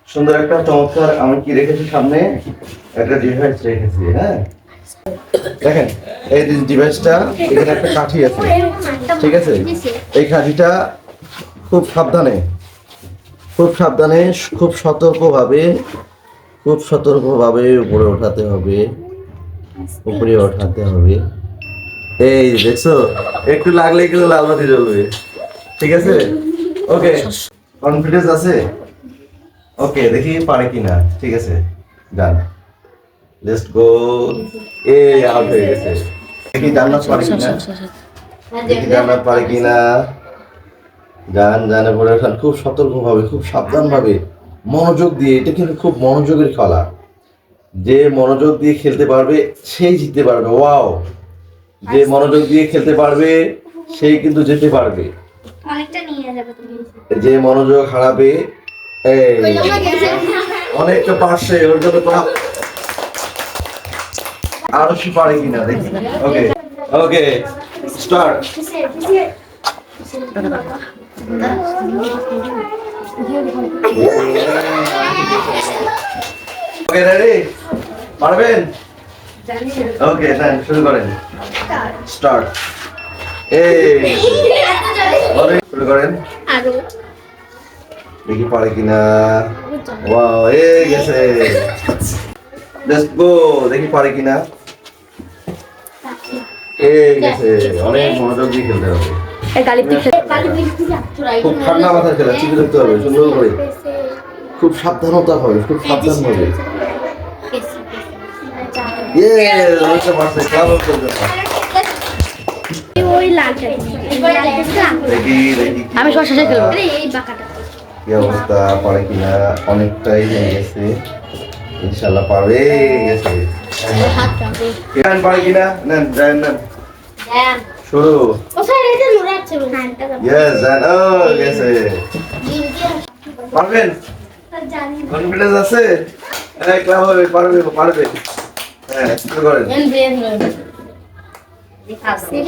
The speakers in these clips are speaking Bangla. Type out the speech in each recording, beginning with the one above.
সুন্দর একটা চমৎকার আমি কি রেখেছি সামনে একটা ডিভাইস রেখেছি। হ্যাঁ দেখেন এই ডিভাইসটা এখানে একটা কাঠি আছে, ঠিক আছে? এই কাঠিটা খুব সাবধানে খুব সতর্কভাবে উপরে ওঠাতে হবে। এই দেখছো, একটু লাগলে কিন্তু লাল বাতি জ্বলবে, ঠিক আছে? ওকে, কনফিডেন্স আছে? ওকে, দেখি পারে কিনা। ঠিক আছে, ডান, লেটস গো। আউট হয়ে গেছে। দেখি জান্নাত পারে কিনা। জানে পড়ে ওঠান খুব সতর্কভাবে, খুব সাবধানভাবে, মনোযোগ দিয়ে। এটা কিন্তু খুব মনোযোগের খেলা। যে মনোযোগ দিয়ে খেলতে পারবে সেই জিততে পারবে। ওয়াও, যে মনোযোগ দিয়ে খেলতে পারবে সেই কিন্তু যেতে পারবে। যে মনোযোগ হারাবে অনেকটা পারছে, ওর জন্য আরো সে পারে কিনা দেখি। ওকে ওকে, স্টার্ট। ওকে, রেডি? পারবেন? ওকে, দেন শুরু করেন। স্টার্ট। শুরু করেন। দেখি পারে কিনা। ওয়াও, গেছে। লেটস গো, দেখি পারে কিনা। গেছে। অনেক মনোযোগ দিয়ে খেলতে হবে। খুব ঠান্ডা মাথায় খেলা, চিপে ধরতে হবে সুন্দর করে, খুব সাবধানতা হবে, খুব সাবধান হবে। আমি সবার শেষে খেলবো। কি অবস্থা, পারে কিনা? অনেকটাই হয়ে গেছে, ইনশাল্লাহ পারবে। গেছে, পারে কিনা? নেন নেন নেন, শুরু। গেছে। পারবেন? কনফিডেন্স আছে? পারবে। হ্যাঁ, শুরু করেন।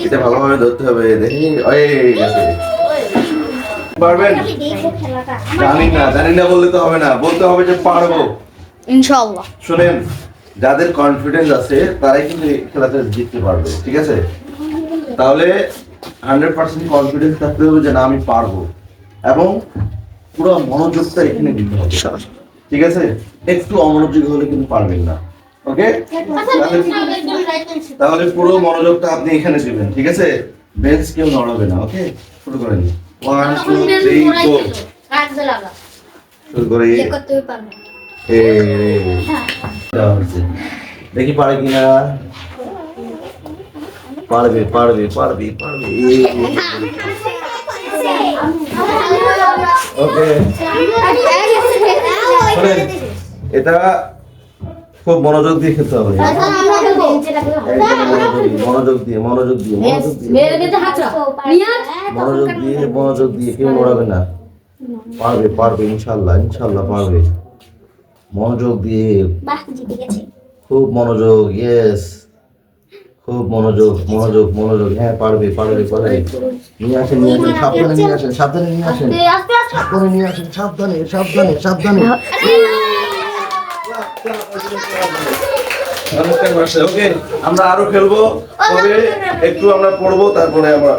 এটা ভালোভাবে ধরতে হবে। দেখি, গেছে। পারবেন? জানি না বললে তো হবে না, বলতে হবে যে পারবো ইনশাআল্লাহ। শুনেন, যাদের কনফিডেন্স আছে তারাই কিন্তু এই খেলাতে জিততে পারবে, ঠিক আছে? তাহলে 100% কনফিডেন্স থাকতে হবে যে না আমি পারবো, এবং পুরো মনোযোগটা এখানে দিতে হবে, ঠিক আছে? একটু অমনোযোগী হলে কিন্তু পারবেন না। ওকে, তাহলে পুরো মনোযোগটা আপনি এখানে দিবেন, ঠিক আছে? বেঞ্চ কেউ নড়াবে না। ওকে, শুরু করেন। 1 2 3 গো। শুরু করে দেখি পারে কিনা। পারবে। ওকে, এটা খুব মনোযোগ দিয়ে খেলতে হবে। মনোযোগ দিয়ে কেউ নড়াবে না। পারবে ইনশাল্লাহ পারবে। মনোযোগ দিয়ে, খুব মনোযোগ। ইয়েস, খুব মনোযোগ। হ্যাঁ, পারবে। নিয়ে আসেন, সাবধানে নিয়ে আসেন। ওকে, আমরা আরো খেলবো, তবে একটু আমরা পড়বো, তারপরে আমরা